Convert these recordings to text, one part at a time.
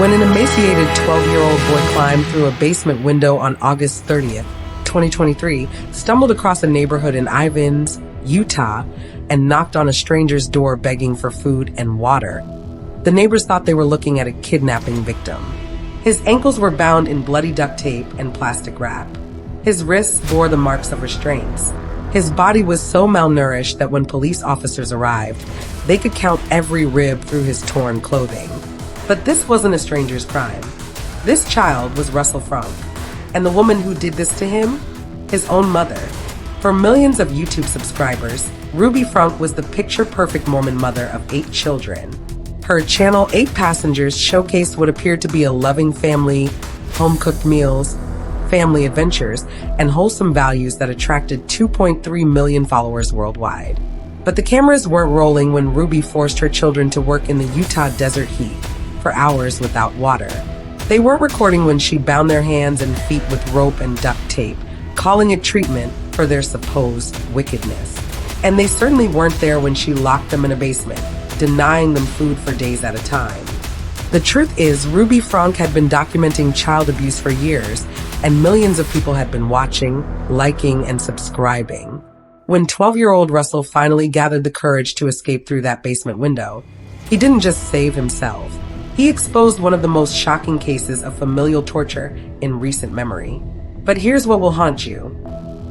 When an emaciated 12-year-old boy climbed through a basement window on August 30th, 2023, stumbled across a neighborhood in Ivins, Utah, and knocked on a stranger's door begging for food and water. The neighbors thought they were looking at a kidnapping victim. His ankles were bound in bloody duct tape and plastic wrap. His wrists bore the marks of restraints. His body was so malnourished that when police officers arrived, they could count every rib through his torn clothing. But this wasn't a stranger's crime. This child was Russell Franke, and the woman who did this to him, his own mother. For millions of YouTube subscribers, Ruby Franke was the picture-perfect Mormon mother of 8 children. Her channel 8 Passengers showcased what appeared to be a loving family, home-cooked meals, family adventures, and wholesome values that attracted 2.3 million followers worldwide. But the cameras weren't rolling when Ruby forced her children to work in the Utah desert heat for hours without water. They weren't recording when she bound their hands and feet with rope and duct tape, calling it treatment for their supposed wickedness. And they certainly weren't there when she locked them in a basement, denying them food for days at a time. The truth is, Ruby Franke had been documenting child abuse for years, and millions of people had been watching, liking, and subscribing. When 12-year-old Russell finally gathered the courage to escape through that basement window, he didn't just save himself. He exposed one of the most shocking cases of familial torture in recent memory. But here's what will haunt you.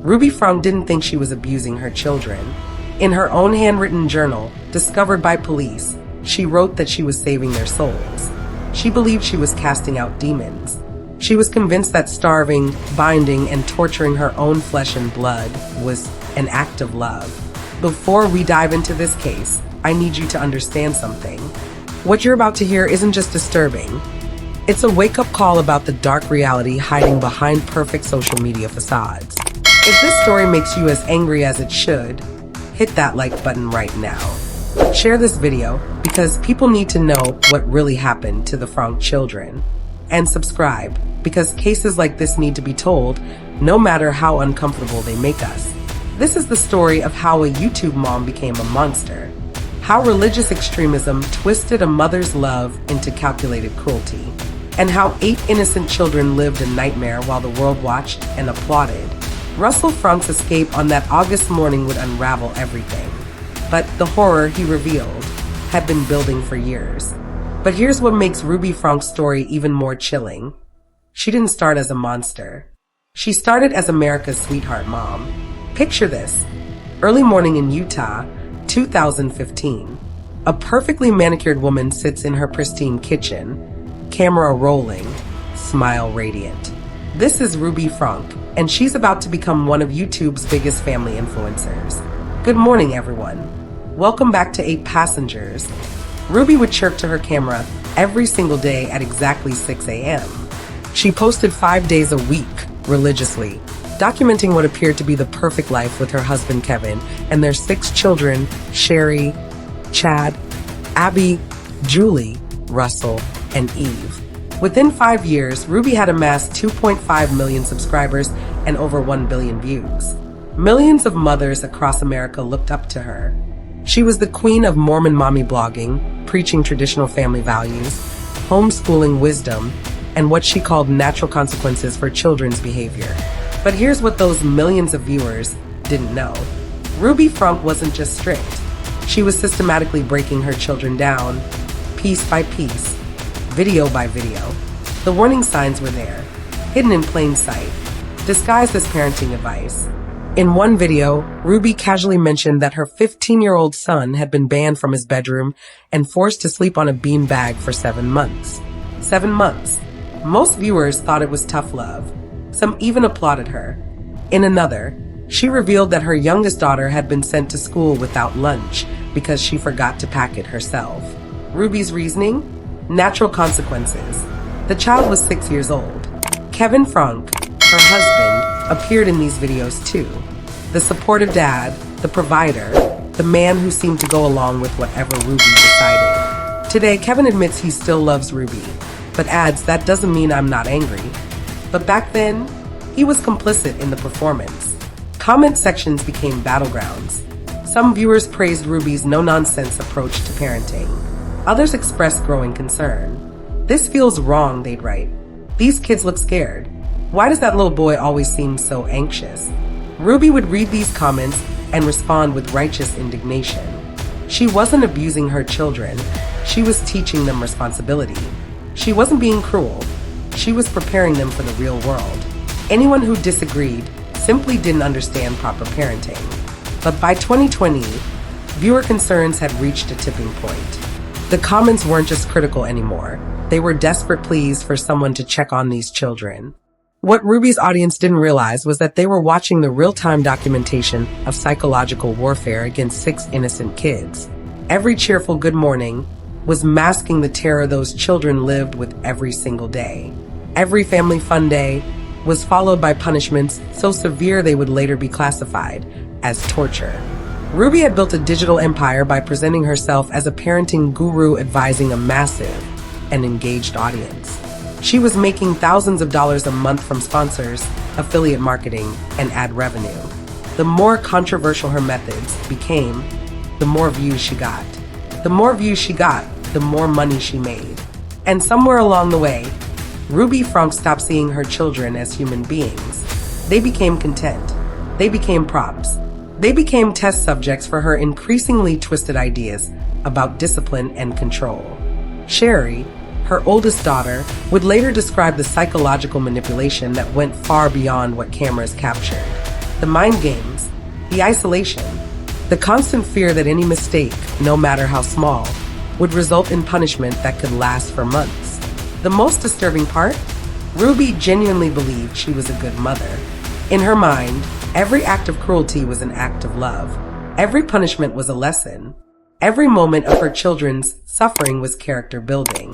Ruby Franke didn't think she was abusing her children. In her own handwritten journal, discovered by police, she wrote that she was saving their souls. She believed she was casting out demons. She was convinced that starving, binding, and torturing her own flesh and blood was an act of love. Before we dive into this case, I need you to understand something. What you're about to hear isn't just disturbing. It's a wake-up call about the dark reality hiding behind perfect social media facades. If this story makes you as angry as it should, hit that like button right now. Share this video because people need to know what really happened to the Franke children. And subscribe because cases like this need to be told, no matter how uncomfortable they make us. This is the story of how a YouTube mom became a monster. How religious extremism twisted a mother's love into calculated cruelty, and how 8 innocent children lived a nightmare while the world watched and applauded. Russell Franke's escape on that August morning would unravel everything. But the horror he revealed had been building for years. But here's what makes Ruby Franke's story even more chilling. She didn't start as a monster. She started as America's sweetheart mom. Picture this. Early morning in Utah, 2015. A perfectly manicured woman sits in her pristine kitchen, camera rolling, smile radiant. This is Ruby Franke, and she's about to become one of YouTube's biggest family influencers. Good morning, everyone. Welcome back to 8 Passengers. Ruby would chirp to her camera every single day at exactly 6 a.m. She posted 5 days a week, religiously, documenting what appeared to be the perfect life with her husband Kevin and their 6 children, Sherry, Chad, Abby, Julie, Russell, and Eve. Within 5 years, Ruby had amassed 2.5 million subscribers and over 1 billion views. Millions of mothers across America looked up to her. She was the queen of Mormon mommy blogging, preaching traditional family values, homeschooling wisdom, and what she called natural consequences for children's behavior. But here's what those millions of viewers didn't know. Ruby Franke wasn't just strict. She was systematically breaking her children down, piece by piece, video by video. The warning signs were there, hidden in plain sight, disguised as parenting advice. In one video, Ruby casually mentioned that her 15-year-old son had been banned from his bedroom and forced to sleep on a bean bag for 7 months. 7 months. Most viewers thought it was tough love. Some even applauded her. In another, she revealed that her youngest daughter had been sent to school without lunch because she forgot to pack it herself. Ruby's reasoning? Natural consequences. The child was 6 years old. Kevin Franke, her husband, appeared in these videos too. The supportive dad, the provider, the man who seemed to go along with whatever Ruby decided. Today, Kevin admits he still loves Ruby, but adds that doesn't mean I'm not angry. But back then, he was complicit in the performance. Comment sections became battlegrounds. Some viewers praised Ruby's no-nonsense approach to parenting. Others expressed growing concern. "This feels wrong," they'd write. "These kids look scared. Why does that little boy always seem so anxious?" Ruby would read these comments and respond with righteous indignation. She wasn't abusing her children. She was teaching them responsibility. She wasn't being cruel. She was preparing them for the real world. Anyone who disagreed simply didn't understand proper parenting. But by 2020, viewer concerns had reached a tipping point. The comments weren't just critical anymore. They were desperate pleas for someone to check on these children. What Ruby's audience didn't realize was that they were watching the real-time documentation of psychological warfare against 6 innocent kids. Every cheerful good morning was masking the terror those children lived with every single day. Every family fun day was followed by punishments so severe they would later be classified as torture. Ruby had built a digital empire by presenting herself as a parenting guru advising a massive and engaged audience. She was making thousands of dollars a month from sponsors, affiliate marketing, and ad revenue. The more controversial her methods became, the more views she got. The more views she got, the more money she made. And somewhere along the way, Ruby Franke stopped seeing her children as human beings. They became content. They became props. They became test subjects for her increasingly twisted ideas about discipline and control. Sherry, her oldest daughter, would later describe the psychological manipulation that went far beyond what cameras captured. The mind games, the isolation, the constant fear that any mistake, no matter how small, would result in punishment that could last for months. The most disturbing part? Ruby genuinely believed she was a good mother. In her mind, every act of cruelty was an act of love. Every punishment was a lesson. Every moment of her children's suffering was character building.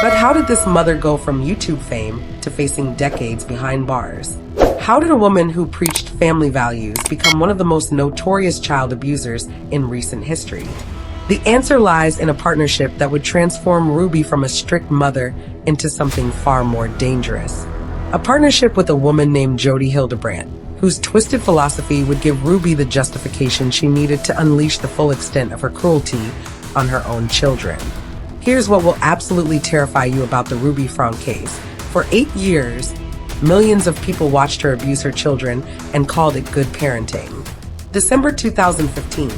But how did this mother go from YouTube fame to facing decades behind bars? How did a woman who preached family values become one of the most notorious child abusers in recent history? The answer lies in a partnership that would transform Ruby from a strict mother into something far more dangerous. A partnership with a woman named Jodi Hildebrandt, whose twisted philosophy would give Ruby the justification she needed to unleash the full extent of her cruelty on her own children. Here's what will absolutely terrify you about the Ruby Franke case. For 8 years, millions of people watched her abuse her children and called it good parenting. December 2015,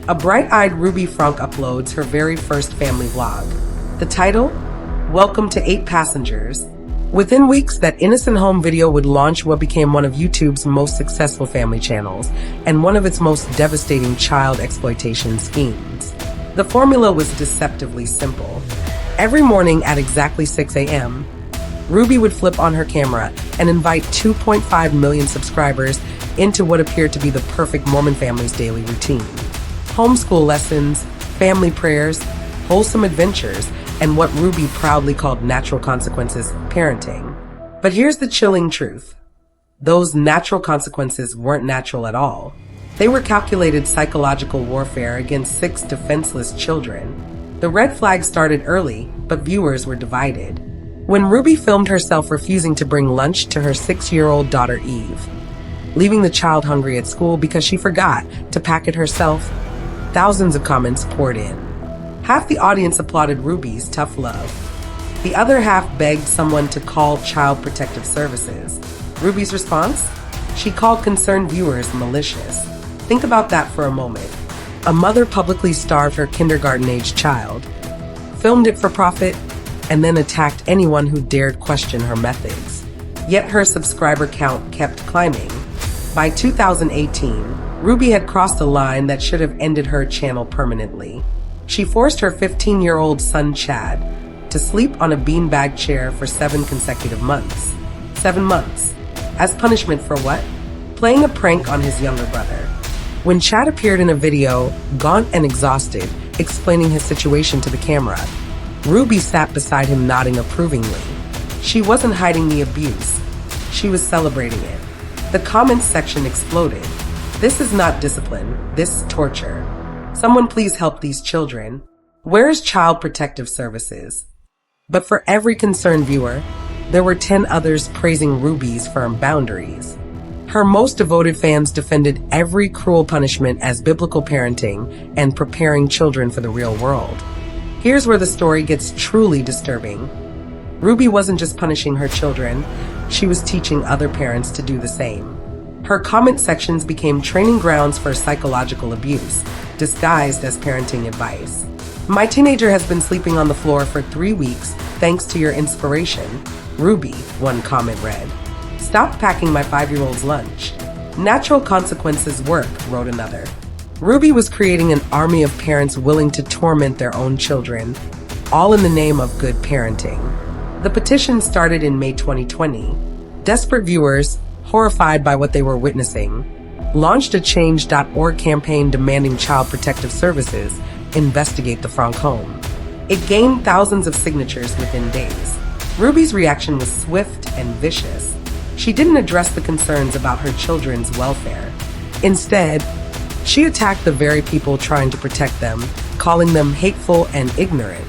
a bright-eyed Ruby Franke uploads her very first family vlog. The title? Welcome to 8 Passengers. Within weeks, that innocent home video would launch what became one of YouTube's most successful family channels and one of its most devastating child exploitation schemes. The formula was deceptively simple. Every morning at exactly 6 a.m., Ruby would flip on her camera and invite 2.5 million subscribers into what appeared to be the perfect Mormon family's daily routine. Homeschool lessons, family prayers, wholesome adventures, and what Ruby proudly called natural consequences parenting. But here's the chilling truth. Those natural consequences weren't natural at all. They were calculated psychological warfare against 6 defenseless children. The red flag started early, but viewers were divided. When Ruby filmed herself refusing to bring lunch to her 6-year-old daughter Eve, leaving the child hungry at school because she forgot to pack it herself, thousands of comments poured in. Half the audience applauded Ruby's tough love. The other half begged someone to call Child Protective Services. Ruby's response? She called concerned viewers malicious. Think about that for a moment. A mother publicly starved her kindergarten-aged child, filmed it for profit, and then attacked anyone who dared question her methods. Yet her subscriber count kept climbing. By 2018, Ruby had crossed a line that should have ended her channel permanently. She forced her 15-year-old son Chad to sleep on a beanbag chair for 7 consecutive months. 7 months. As punishment for what? Playing a prank on his younger brother. When Chad appeared in a video, gaunt and exhausted, explaining his situation to the camera, Ruby sat beside him nodding approvingly. She wasn't hiding the abuse. She was celebrating it. The comments section exploded. This is not discipline. This is torture. Someone please help these children. Where is Child Protective Services? But for every concerned viewer, there were 10 others praising Ruby's firm boundaries. Her most devoted fans defended every cruel punishment as biblical parenting and preparing children for the real world. Here's where the story gets truly disturbing. Ruby wasn't just punishing her children, she was teaching other parents to do the same. Her comment sections became training grounds for psychological abuse, disguised as parenting advice. "My teenager has been sleeping on the floor for 3 weeks thanks to your inspiration, Ruby," one comment read. "Stop packing my 5-year-old's lunch." "Natural consequences work," wrote another. Ruby was creating an army of parents willing to torment their own children, all in the name of good parenting. The petition started in May 2020. Desperate viewers, horrified by what they were witnessing, launched a Change.org campaign demanding Child Protective Services investigate the Franke home. It gained thousands of signatures within days. Ruby's reaction was swift and vicious. She didn't address the concerns about her children's welfare. Instead, she attacked the very people trying to protect them, calling them hateful and ignorant.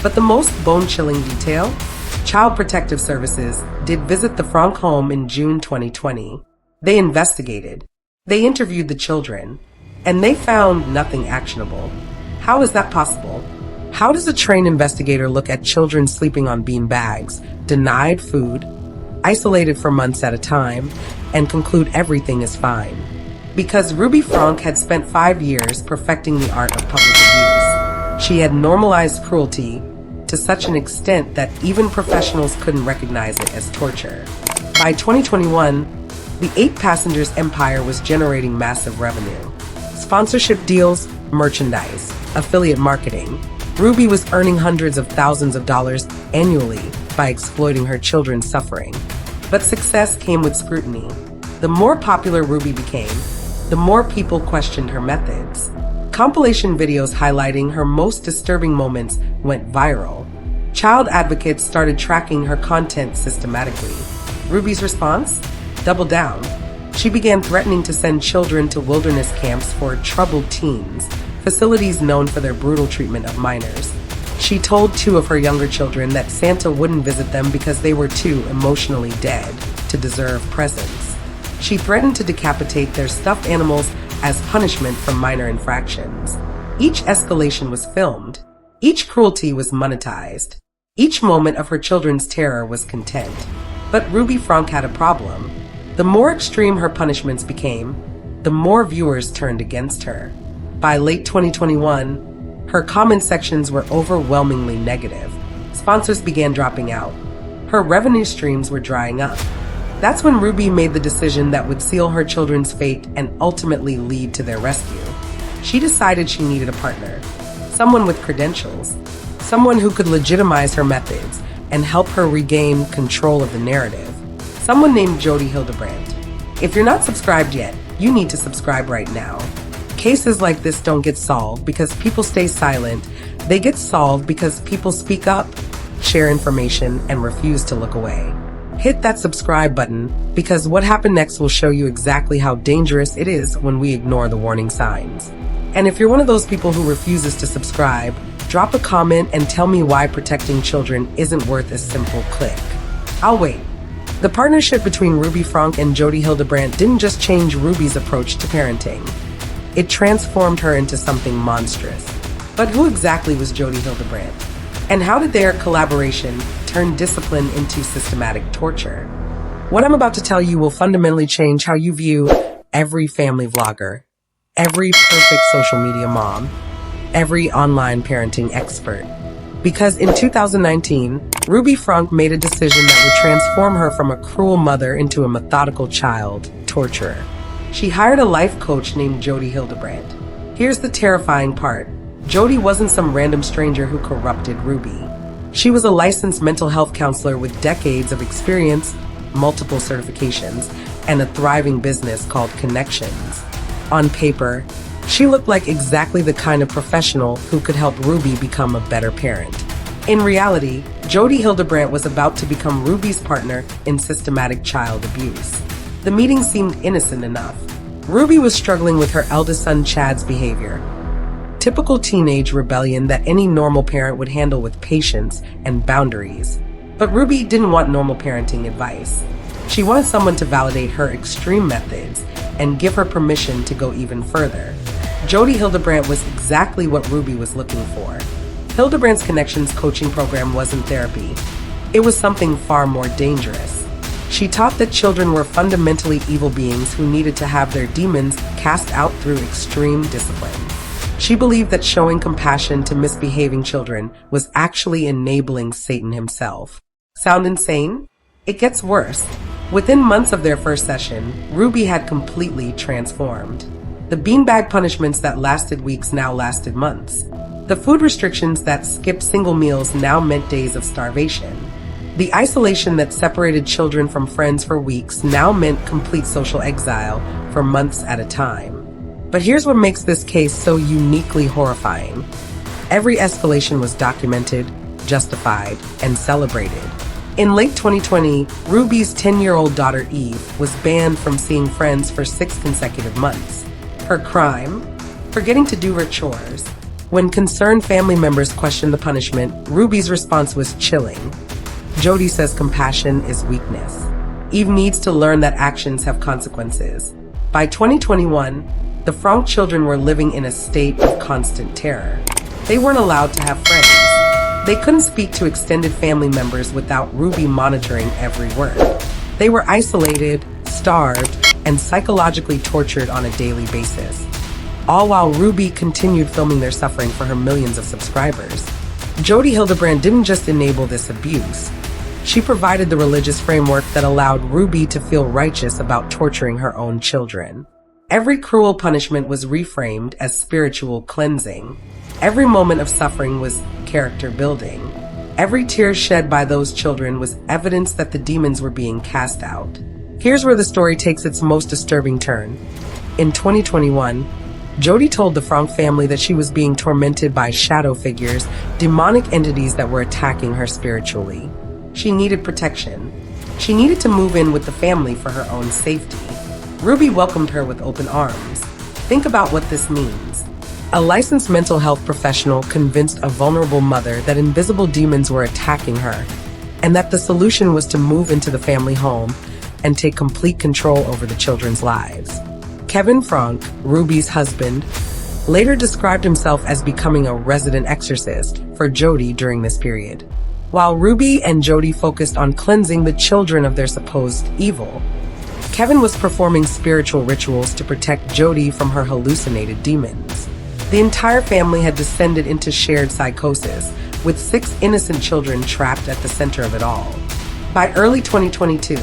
But the most bone-chilling detail? Child Protective Services did visit the Franke home in June 2020. They investigated. They interviewed the children. And they found nothing actionable. How is that possible? How does a trained investigator look at children sleeping on bean bags, denied food, isolated for months at a time, and conclude everything is fine? Because Ruby Franke had spent 5 years perfecting the art of public abuse. She had normalized cruelty to such an extent that even professionals couldn't recognize it as torture. By 2021, the 8 passengers empire was generating massive revenue. Sponsorship deals, merchandise, affiliate marketing. Ruby was earning hundreds of thousands of dollars annually by exploiting her children's suffering. But success came with scrutiny. The more popular Ruby became, the more people questioned her methods. Compilation videos highlighting her most disturbing moments went viral. Child advocates started tracking her content systematically. Ruby's response? Double down. She began threatening to send children to wilderness camps for troubled teens, facilities known for their brutal treatment of minors. She told 2 of her younger children that Santa wouldn't visit them because they were too emotionally dead to deserve presents. She threatened to decapitate their stuffed animals as punishment for minor infractions. Each escalation was filmed. Each cruelty was monetized. Each moment of her children's terror was content. But Ruby Franke had a problem. The more extreme her punishments became, the more viewers turned against her. By late 2021, her comment sections were overwhelmingly negative. Sponsors began dropping out. Her revenue streams were drying up. That's when Ruby made the decision that would seal her children's fate and ultimately lead to their rescue. She decided she needed a partner, someone with credentials, someone who could legitimize her methods and help her regain control of the narrative. Someone named Jodi Hildebrandt. If you're not subscribed yet, you need to subscribe right now. Cases like this don't get solved because people stay silent. They get solved because people speak up, share information, and refuse to look away. Hit that subscribe button because what happened next will show you exactly how dangerous it is when we ignore the warning signs. And if you're one of those people who refuses to subscribe, drop a comment and tell me why protecting children isn't worth a simple click. I'll wait. The partnership between Ruby Franke and Jodi Hildebrandt didn't just change Ruby's approach to parenting. It transformed her into something monstrous. But who exactly was Jodi Hildebrandt? And how did their collaboration turn discipline into systematic torture? What I'm about to tell you will fundamentally change how you view every family vlogger, every perfect social media mom, every online parenting expert. Because in 2019, Ruby Franke made a decision that would transform her from a cruel mother into a methodical child torturer. She hired a life coach named Jodi Hildebrandt. Here's the terrifying part. Jodi wasn't some random stranger who corrupted Ruby. She was a licensed mental health counselor with decades of experience, multiple certifications, and a thriving business called Connections. On paper, she looked like exactly the kind of professional who could help Ruby become a better parent. In reality, Jodi Hildebrandt was about to become Ruby's partner in systematic child abuse. The meeting seemed innocent enough. Ruby was struggling with her eldest son Chad's behavior. Typical teenage rebellion that any normal parent would handle with patience and boundaries. But Ruby didn't want normal parenting advice. She wanted someone to validate her extreme methods and give her permission to go even further. Jodi Hildebrandt was exactly what Ruby was looking for. Hildebrandt's Connections coaching program wasn't therapy. It was something far more dangerous. She taught that children were fundamentally evil beings who needed to have their demons cast out through extreme discipline. She believed that showing compassion to misbehaving children was actually enabling Satan himself. Sound insane? It gets worse. Within months of their first session, Ruby had completely transformed. The beanbag punishments that lasted weeks now lasted months. The food restrictions that skipped single meals now meant days of starvation. The isolation that separated children from friends for weeks now meant complete social exile for months at a time. But here's what makes this case so uniquely horrifying. Every escalation was documented, justified, and celebrated. In late 2020, Ruby's 10-year-old daughter Eve was banned from seeing friends for 6 consecutive months. Her crime? Forgetting to do her chores. When concerned family members questioned the punishment, Ruby's response was chilling. Jody says compassion is weakness. Eve needs to learn that actions have consequences. By 2021, the Franke children were living in a state of constant terror. They weren't allowed to have friends. They couldn't speak to extended family members without Ruby monitoring every word. They were isolated, starved, and psychologically tortured on a daily basis. All while Ruby continued filming their suffering for her millions of subscribers. Jody Hildebrand didn't just enable this abuse. She provided the religious framework that allowed Ruby to feel righteous about torturing her own children. Every cruel punishment was reframed as spiritual cleansing. Every moment of suffering was character building. Every tear shed by those children was evidence that the demons were being cast out. Here's where the story takes its most disturbing turn. In 2021, Jody told the Franke family that she was being tormented by shadow figures, demonic entities that were attacking her spiritually. She needed protection. She needed to move in with the family for her own safety. Ruby welcomed her with open arms. Think about what this means. A licensed mental health professional convinced a vulnerable mother that invisible demons were attacking her, and that the solution was to move into the family home and take complete control over the children's lives. Kevin Franke, Ruby's husband, later described himself as becoming a resident exorcist for Jody during this period. While Ruby and Jody focused on cleansing the children of their supposed evil, Kevin was performing spiritual rituals to protect Jody from her hallucinated demons. The entire family had descended into shared psychosis, with 6 innocent children trapped at the center of it all. By early 2022,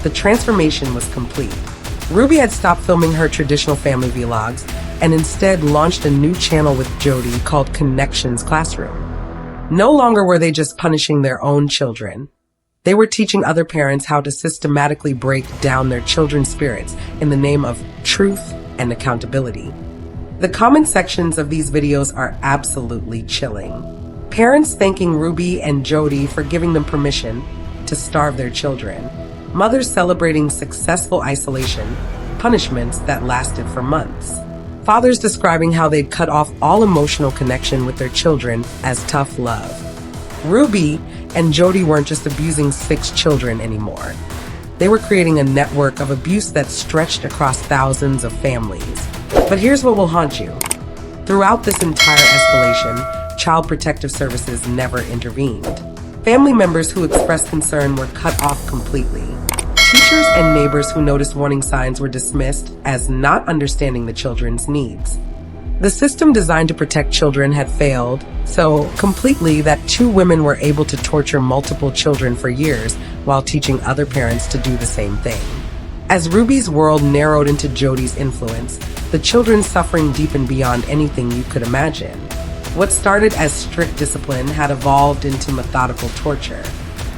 the transformation was complete. Ruby had stopped filming her traditional family vlogs and instead launched a new channel with Jody called Connections Classroom. No longer were they just punishing their own children. They were teaching other parents how to systematically break down their children's spirits in the name of truth and accountability. The comment sections of these videos are absolutely chilling. Parents thanking Ruby and Jody for giving them permission to starve their children. Mothers celebrating successful isolation, punishments that lasted for months. Fathers describing how they'd cut off all emotional connection with their children as tough love. Ruby and Jody weren't just abusing 6 children anymore. They were creating a network of abuse that stretched across thousands of families. But here's what will haunt you. Throughout this entire escalation, Child Protective Services never intervened. Family members who expressed concern were cut off completely. Teachers and neighbors who noticed warning signs were dismissed as not understanding the children's needs. The system designed to protect children had failed so completely that 2 women were able to torture multiple children for years while teaching other parents to do the same thing. As Ruby's world narrowed into Jody's influence, the children's suffering deepened beyond anything you could imagine. What started as strict discipline had evolved into methodical torture.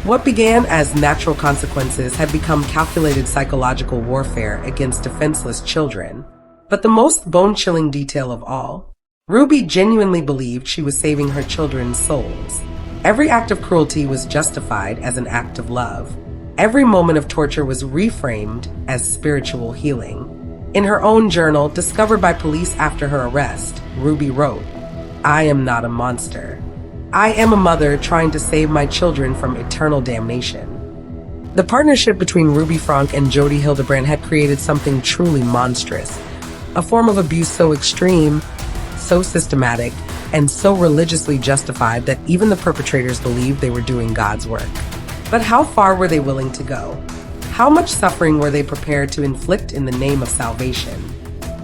What began as natural consequences had become calculated psychological warfare against defenseless children. But the most bone-chilling detail of all, Ruby genuinely believed she was saving her children's souls. Every act of cruelty was justified as an act of love. Every moment of torture was reframed as spiritual healing. In her own journal, discovered by police after her arrest, Ruby wrote, "I am not a monster. I am a mother trying to save my children from eternal damnation." The partnership between Ruby Franke and Jody Hildebrand had created something truly monstrous. A form of abuse so extreme, so systematic, and so religiously justified that even the perpetrators believed they were doing God's work. But how far were they willing to go? How much suffering were they prepared to inflict in the name of salvation?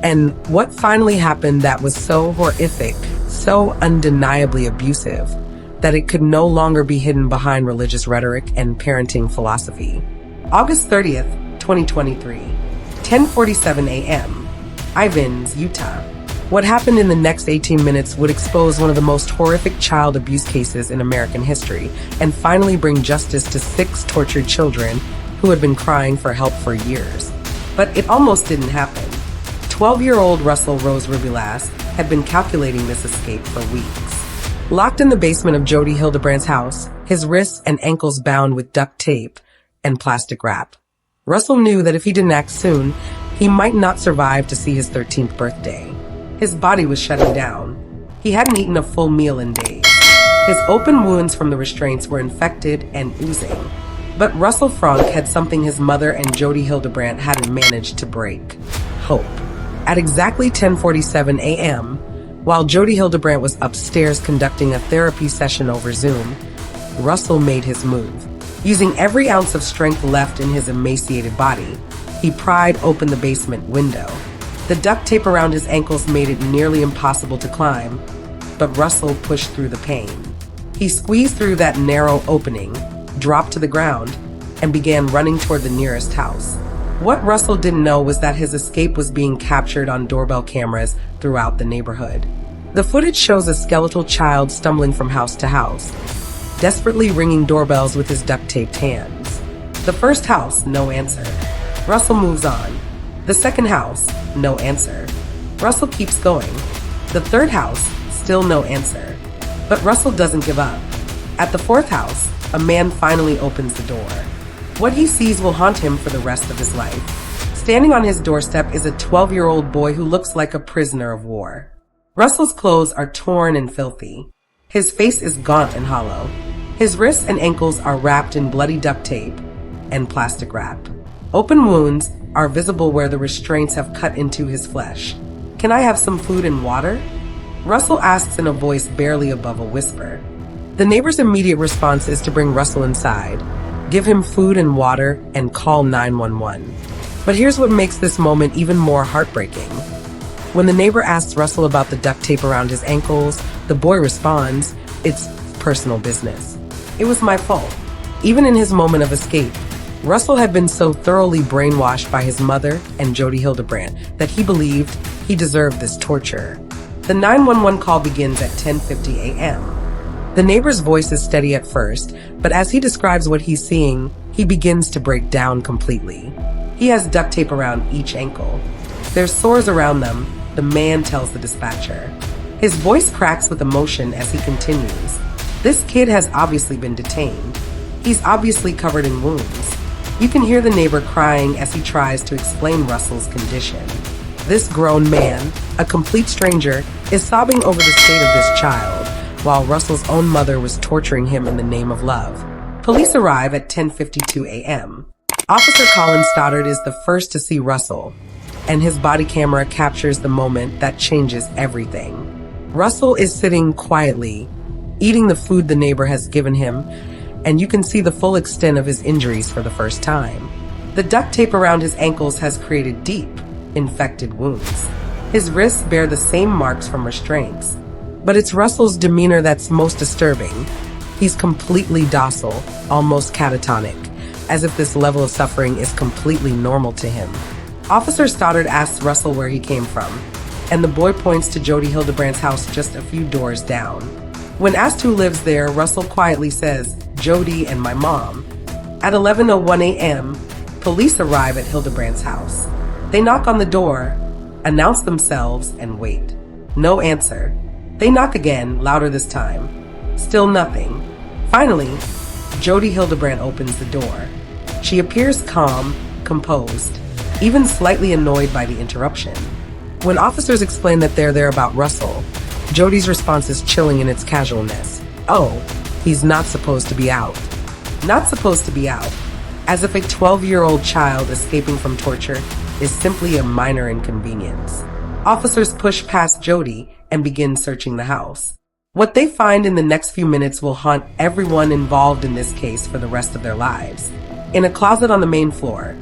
And what finally happened that was so horrific, so undeniably abusive, that it could no longer be hidden behind religious rhetoric and parenting philosophy? August 30th, 2023, 10:47 a.m., Ivins, Utah. What happened in the next 18 minutes would expose one of the most horrific child abuse cases in American history and finally bring justice to 6 tortured children who had been crying for help for years. But it almost didn't happen. 12-year-old Russell Rose Rubilas had been calculating this escape for weeks. Locked in the basement of Jody Hildebrandt's house, his wrists and ankles bound with duct tape and plastic wrap, Russell knew that if he didn't act soon, he might not survive to see his 13th birthday. His body was shutting down. He hadn't eaten a full meal in days. His open wounds from the restraints were infected and oozing. But Russell Franke had something his mother and Jody Hildebrandt hadn't managed to break: hope. At exactly 10:47 a.m., while Jody Hildebrandt was upstairs conducting a therapy session over Zoom, Russell made his move. Using every ounce of strength left in his emaciated body, he pried open the basement window. The duct tape around his ankles made it nearly impossible to climb, but Russell pushed through the pain. He squeezed through that narrow opening, dropped to the ground, and began running toward the nearest house. What Russell didn't know was that his escape was being captured on doorbell cameras throughout the neighborhood. The footage shows a skeletal child stumbling from house to house, desperately ringing doorbells with his duct-taped hands. The first house, no answer. Russell moves on. The second house, no answer. Russell keeps going. The third house, still no answer. But Russell doesn't give up. At the fourth house, a man finally opens the door. What he sees will haunt him for the rest of his life. Standing on his doorstep is a 12-year-old boy who looks like a prisoner of war. Russell's clothes are torn and filthy. His face is gaunt and hollow. His wrists and ankles are wrapped in bloody duct tape and plastic wrap. Open wounds are visible where the restraints have cut into his flesh. "Can I have some food and water?" Russell asks in a voice barely above a whisper. The neighbor's immediate response is to bring Russell inside, give him food and water, and call 911. But here's what makes this moment even more heartbreaking. When the neighbor asks Russell about the duct tape around his ankles, the boy responds, "It's personal business. It was my fault." Even in his moment of escape, Russell had been so thoroughly brainwashed by his mother and Jody Hildebrandt that he believed he deserved this torture. The 911 call begins at 10:50 a.m. The neighbor's voice is steady at first, but as he describes what he's seeing, he begins to break down completely. He has duct tape around each ankle. There's sores around them, the man tells the dispatcher. His voice cracks with emotion as he continues. This kid has obviously been detained. He's obviously covered in wounds. You can hear the neighbor crying as he tries to explain Russell's condition. This grown man, a complete stranger, is sobbing over the state of this child, while Russell's own mother was torturing him in the name of love. Police arrive at 10:52 a.m. Officer Colin Stoddard is the first to see Russell, and his body camera captures the moment that changes everything. Russell is sitting quietly, eating the food the neighbor has given him, and you can see the full extent of his injuries for the first time. The duct tape around his ankles has created deep, infected wounds. His wrists bear the same marks from restraints. But it's Russell's demeanor that's most disturbing. He's completely docile, almost catatonic, as if this level of suffering is completely normal to him. Officer Stoddard asks Russell where he came from, and the boy points to Jody Hildebrandt's house just a few doors down. When asked who lives there, Russell quietly says, "Jody and my mom." At 11:01 a.m., police arrive at Hildebrandt's house. They knock on the door, announce themselves, and wait. No answer. They knock again, louder this time. Still nothing. Finally, Jody Hildebrandt opens the door. She appears calm, composed, even slightly annoyed by the interruption. When officers explain that they're there about Russell, Jody's response is chilling in its casualness. "Oh, he's not supposed to be out." Not supposed to be out. As if a 12-year-old child escaping from torture is simply a minor inconvenience. Officers push past Jody and begin searching the house. What they find in the next few minutes will haunt everyone involved in this case for the rest of their lives. In a closet on the main floor,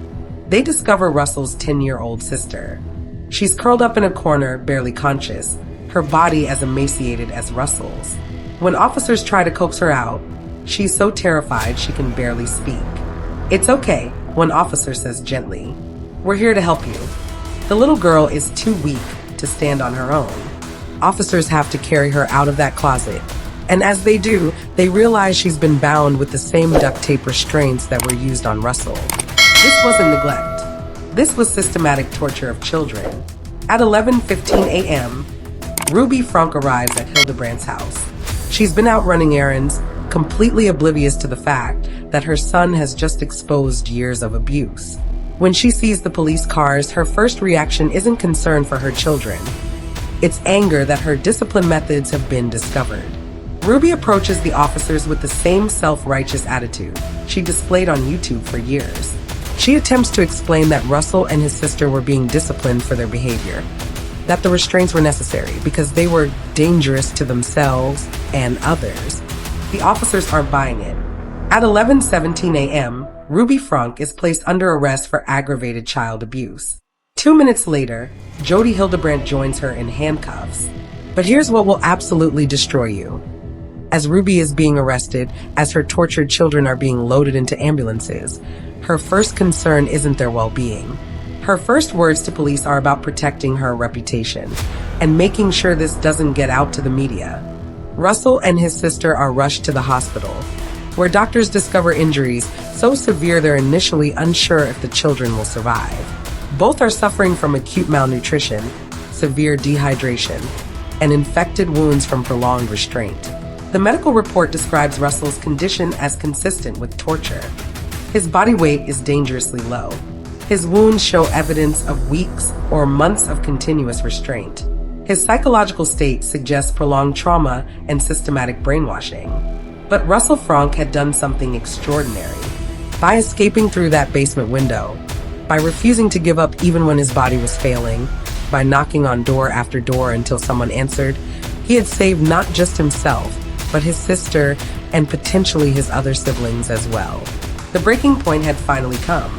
they discover Russell's 10-year-old sister. She's curled up in a corner, barely conscious, her body as emaciated as Russell's. When officers try to coax her out, she's so terrified she can barely speak. "It's okay," one officer says gently. "We're here to help you." The little girl is too weak to stand on her own. Officers have to carry her out of that closet. And as they do, they realize she's been bound with the same duct tape restraints that were used on Russell. This wasn't neglect. This was systematic torture of children. At 11:15 a.m., Ruby Franke arrives at Hildebrandt's house. She's been out running errands, completely oblivious to the fact that her son has just exposed years of abuse. When she sees the police cars, her first reaction isn't concern for her children. It's anger that her discipline methods have been discovered. Ruby approaches the officers with the same self-righteous attitude she displayed on YouTube for years. She attempts to explain that Russell and his sister were being disciplined for their behavior, that the restraints were necessary because they were dangerous to themselves and others. The officers aren't buying it. At 11:17 a.m., Ruby Franke is placed under arrest for aggravated child abuse. 2 minutes later, Jody Hildebrandt joins her in handcuffs. But here's what will absolutely destroy you. As Ruby is being arrested, as her tortured children are being loaded into ambulances, her first concern isn't their well-being. Her first words to police are about protecting her reputation and making sure this doesn't get out to the media. Russell and his sister are rushed to the hospital, where doctors discover injuries so severe they're initially unsure if the children will survive. Both are suffering from acute malnutrition, severe dehydration, and infected wounds from prolonged restraint. The medical report describes Russell's condition as consistent with torture. His body weight is dangerously low. His wounds show evidence of weeks or months of continuous restraint. His psychological state suggests prolonged trauma and systematic brainwashing. But Russell Franke had done something extraordinary. By escaping through that basement window, by refusing to give up even when his body was failing, by knocking on door after door until someone answered, he had saved not just himself, but his sister and potentially his other siblings as well. The breaking point had finally come.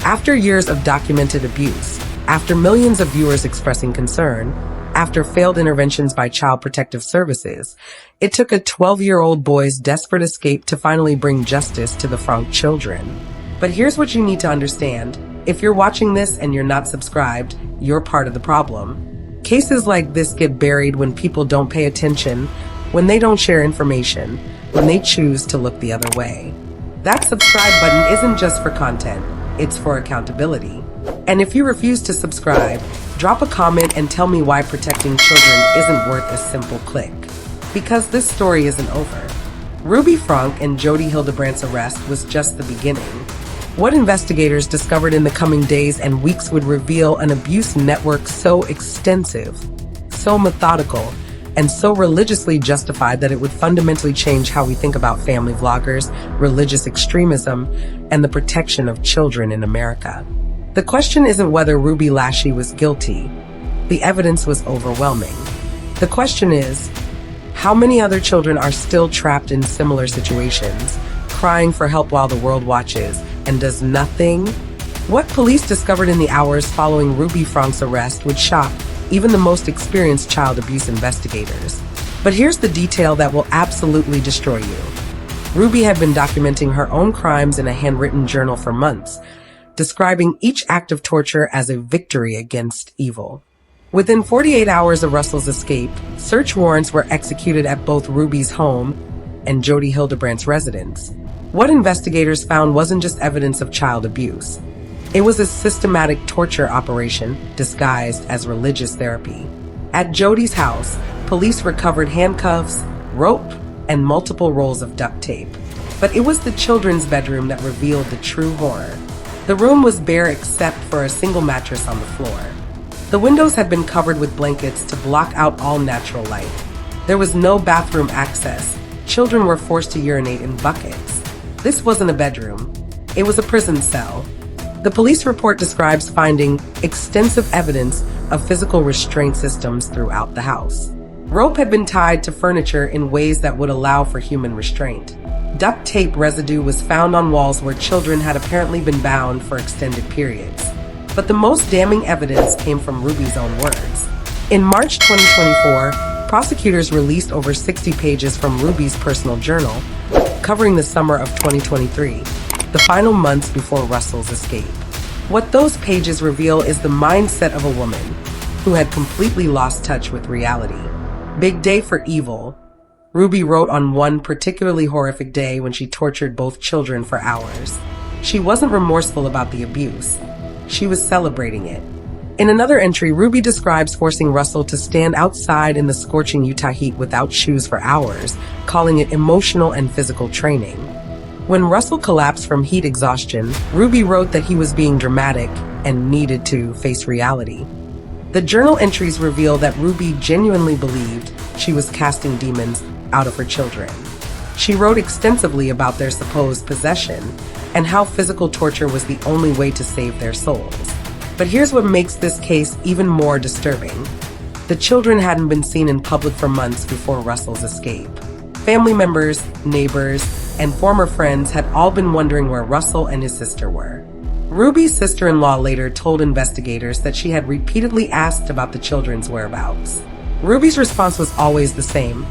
After years of documented abuse, after millions of viewers expressing concern, after failed interventions by Child Protective Services, it took a 12-year-old boy's desperate escape to finally bring justice to the Franke children. But here's what you need to understand. If you're watching this and you're not subscribed, you're part of the problem. Cases like this get buried when people don't pay attention, when they don't share information, when they choose to look the other way. That subscribe button isn't just for content, it's for accountability. And if you refuse to subscribe, drop a comment and tell me why protecting children isn't worth a simple click. Because this story isn't over. Ruby Franke and Jody Hildebrandt's arrest was just the beginning. What investigators discovered in the coming days and weeks would reveal an abuse network so extensive, so methodical, and so religiously justified that it would fundamentally change how we think about family vloggers, religious extremism, and the protection of children in America. The question isn't whether Ruby Lashley was guilty. The evidence was overwhelming. The question is, how many other children are still trapped in similar situations, crying for help while the world watches and does nothing? What police discovered in the hours following Ruby Franke's arrest would shock even the most experienced child abuse investigators. But here's the detail that will absolutely destroy you. Ruby had been documenting her own crimes in a handwritten journal for months, describing each act of torture as a victory against evil. Within 48 hours of Russell's escape, search warrants were executed at both Ruby's home and Jody Hildebrandt's residence. What investigators found wasn't just evidence of child abuse. It was a systematic torture operation disguised as religious therapy. At Jody's house, police recovered handcuffs, rope, and multiple rolls of duct tape. But it was the children's bedroom that revealed the true horror. The room was bare except for a single mattress on the floor. The windows had been covered with blankets to block out all natural light. There was no bathroom access. Children were forced to urinate in buckets. This wasn't a bedroom. It was a prison cell. The police report describes finding extensive evidence of physical restraint systems throughout the house. Rope had been tied to furniture in ways that would allow for human restraint. Duct tape residue was found on walls where children had apparently been bound for extended periods. But the most damning evidence came from Ruby's own words. In March 2024, prosecutors released over 60 pages from Ruby's personal journal, covering the summer of 2023, the final months before Russell's escape. What those pages reveal is the mindset of a woman who had completely lost touch with reality. Big day for evil, Ruby wrote on one particularly horrific day when she tortured both children for hours. She wasn't remorseful about the abuse. She was celebrating it. In another entry, Ruby describes forcing Russell to stand outside in the scorching Utah heat without shoes for hours, calling it emotional and physical training. When Russell collapsed from heat exhaustion, Ruby wrote that he was being dramatic and needed to face reality. The journal entries reveal that Ruby genuinely believed she was casting demons out of her children. She wrote extensively about their supposed possession and how physical torture was the only way to save their souls. But here's what makes this case even more disturbing. The children hadn't been seen in public for months before Russell's escape. Family members, neighbors, and former friends had all been wondering where Russell and his sister were. Ruby's sister-in-law later told investigators that she had repeatedly asked about the children's whereabouts. Ruby's response was always the same.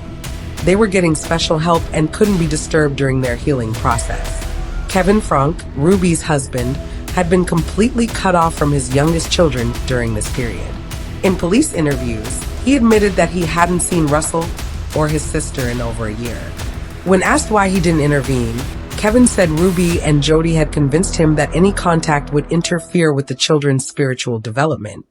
They were getting special help and couldn't be disturbed during their healing process. Kevin Franke, Ruby's husband, had been completely cut off from his youngest children during this period. In police interviews, he admitted that he hadn't seen Russell or his sister in over a year. When asked why he didn't intervene, Kevin said Ruby and Jody had convinced him that any contact would interfere with the children's spiritual development.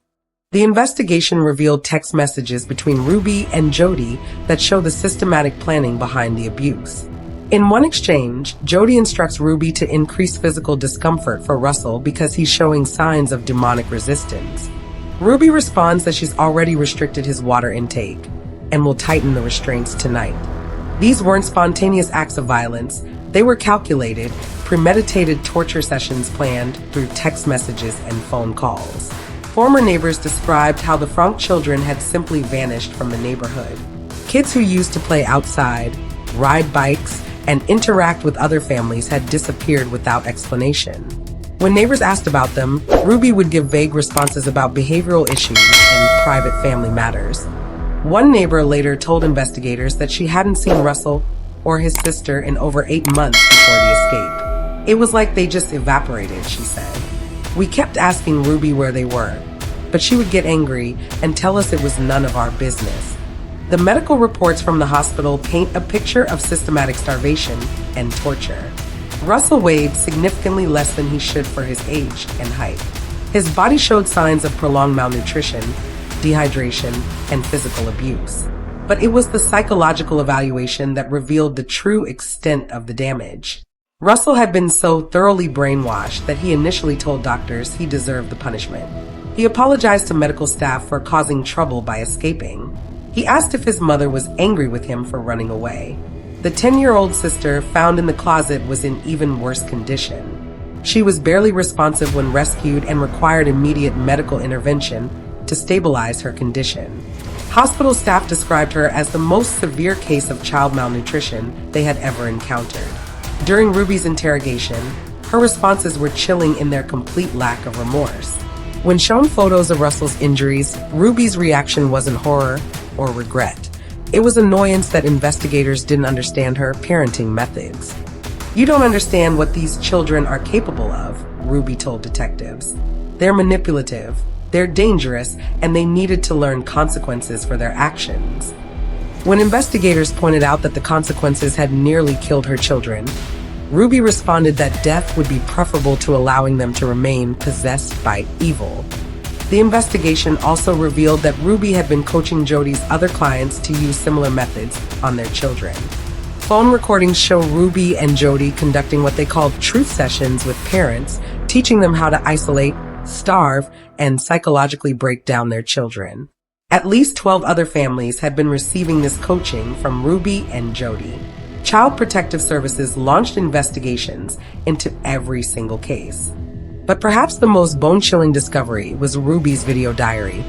The investigation revealed text messages between Ruby and Jody that show the systematic planning behind the abuse. In one exchange, Jody instructs Ruby to increase physical discomfort for Russell because he's showing signs of demonic resistance. Ruby responds that she's already restricted his water intake and will tighten the restraints tonight. These weren't spontaneous acts of violence. They were calculated, premeditated torture sessions planned through text messages and phone calls. Former neighbors described how the Franke children had simply vanished from the neighborhood. Kids who used to play outside, ride bikes, and interact with other families had disappeared without explanation. When neighbors asked about them, Ruby would give vague responses about behavioral issues and private family matters. One neighbor later told investigators that she hadn't seen Russell or his sister in over 8 months before the escape. It was like they just evaporated, she said. We kept asking Ruby where they were, but she would get angry and tell us it was none of our business. The medical reports from the hospital paint a picture of systematic starvation and torture. Russell weighed significantly less than he should for his age and height. His body showed signs of prolonged malnutrition, dehydration, and physical abuse. But it was the psychological evaluation that revealed the true extent of the damage. Russell had been so thoroughly brainwashed that he initially told doctors he deserved the punishment. He apologized to medical staff for causing trouble by escaping. He asked if his mother was angry with him for running away. The 10-year-old sister found in the closet was in even worse condition. She was barely responsive when rescued and required immediate medical intervention to stabilize her condition. Hospital staff described her as the most severe case of child malnutrition they had ever encountered. During Ruby's interrogation, her responses were chilling in their complete lack of remorse. When shown photos of Russell's injuries, Ruby's reaction wasn't horror or regret. It was annoyance that investigators didn't understand her parenting methods. "You don't understand what these children are capable of," Ruby told detectives. "They're manipulative, they're dangerous, and they needed to learn consequences for their actions." When investigators pointed out that the consequences had nearly killed her children, Ruby responded that death would be preferable to allowing them to remain possessed by evil. The investigation also revealed that Ruby had been coaching Jody's other clients to use similar methods on their children. Phone recordings show Ruby and Jody conducting what they called truth sessions with parents, teaching them how to isolate, starve, and psychologically break down their children. At least 12 other families had been receiving this coaching from Ruby and Jody. Child Protective Services launched investigations into every single case. But perhaps the most bone-chilling discovery was Ruby's video diary.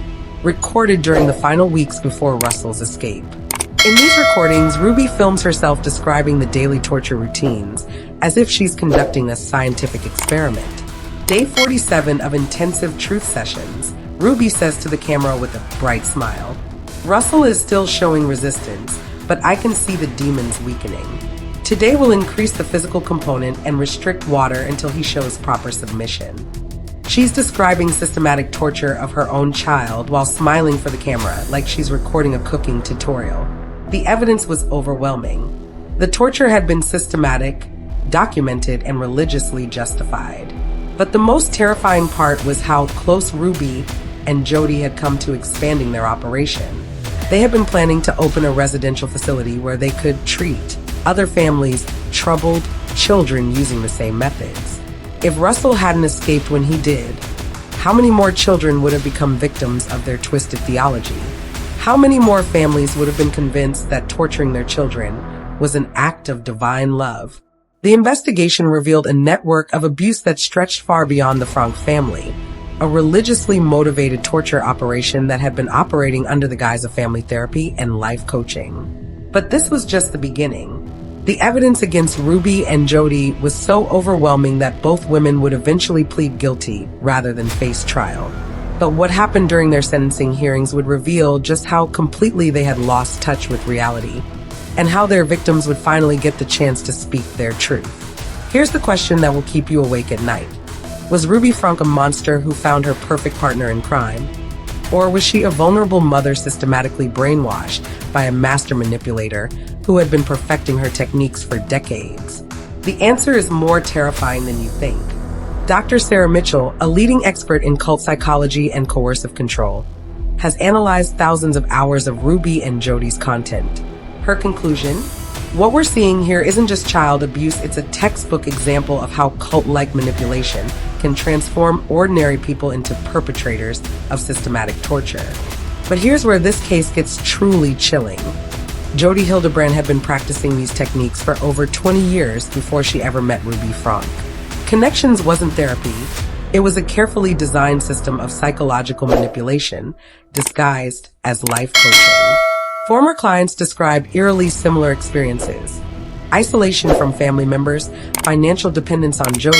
recorded during the final weeks before Russell's escape. In these recordings, Ruby films herself describing the daily torture routines, as if she's conducting a scientific experiment. Day 47 of intensive truth sessions, Ruby says to the camera with a bright smile, "Russell is still showing resistance, but I can see the demons weakening. Today will increase the physical component and restrict water until he shows proper submission." She's describing systematic torture of her own child while smiling for the camera like she's recording a cooking tutorial. The evidence was overwhelming. The torture had been systematic, documented, and religiously justified. But the most terrifying part was how close Ruby and Jody had come to expanding their operation. They had been planning to open a residential facility where they could treat other families' troubled children using the same methods. If Russell hadn't escaped when he did, how many more children would have become victims of their twisted theology? How many more families would have been convinced that torturing their children was an act of divine love? The investigation revealed a network of abuse that stretched far beyond the Franke family, a religiously motivated torture operation that had been operating under the guise of family therapy and life coaching. But this was just the beginning. The evidence against Ruby and Jody was so overwhelming that both women would eventually plead guilty rather than face trial. But what happened during their sentencing hearings would reveal just how completely they had lost touch with reality, and how their victims would finally get the chance to speak their truth. Here's the question that will keep you awake at night. Was Ruby Franke a monster who found her perfect partner in crime? Or was she a vulnerable mother systematically brainwashed by a master manipulator who had been perfecting her techniques for decades? The answer is more terrifying than you think. Dr. Sarah Mitchell, a leading expert in cult psychology and coercive control, has analyzed thousands of hours of Ruby and Jody's content. Her conclusion? What we're seeing here isn't just child abuse, it's a textbook example of how cult-like manipulation can transform ordinary people into perpetrators of systematic torture. But here's where this case gets truly chilling. Jody Hildebrand had been practicing these techniques for over 20 years before she ever met Ruby Franke. Connections wasn't therapy. It was a carefully designed system of psychological manipulation disguised as life coaching. Former clients described eerily similar experiences: isolation from family members, financial dependence on Jody,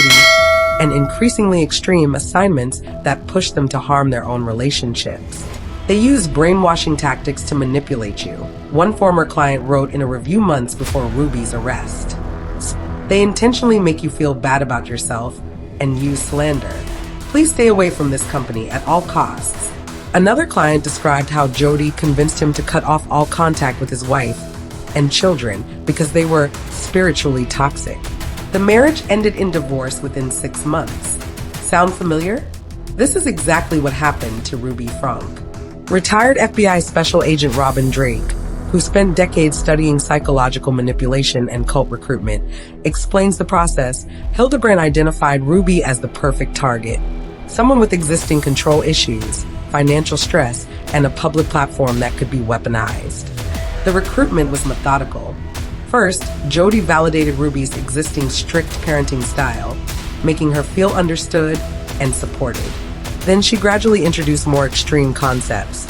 and increasingly extreme assignments that pushed them to harm their own relationships. They used brainwashing tactics to manipulate you. One former client wrote in a review months before Ruby's arrest. They intentionally make you feel bad about yourself and use slander. Please stay away from this company at all costs. Another client described how Jody convinced him to cut off all contact with his wife and children because they were spiritually toxic. The marriage ended in divorce within 6 months. Sound familiar? This is exactly what happened to Ruby Franke. Retired FBI Special Agent Robin Drake, who spent decades studying psychological manipulation and cult recruitment, explains the process. Hildebrand identified Ruby as the perfect target, someone with existing control issues, financial stress, and a public platform that could be weaponized. The recruitment was methodical. First, Jody validated Ruby's existing strict parenting style, making her feel understood and supported. Then she gradually introduced more extreme concepts,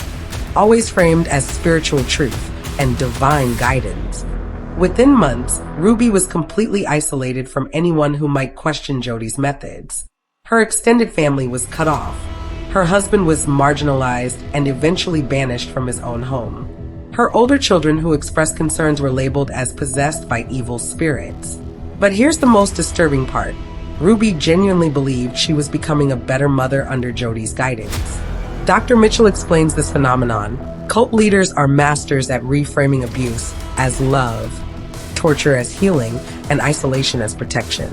always framed as spiritual truth and divine guidance. Within months, Ruby was completely isolated from anyone who might question Jody's methods. Her extended family was cut off. Her husband was marginalized and eventually banished from his own home. Her older children who expressed concerns were labeled as possessed by evil spirits. But here's the most disturbing part. Ruby genuinely believed she was becoming a better mother under Jody's guidance. Dr. Mitchell explains this phenomenon. Cult leaders are masters at reframing abuse as love, torture as healing, and isolation as protection.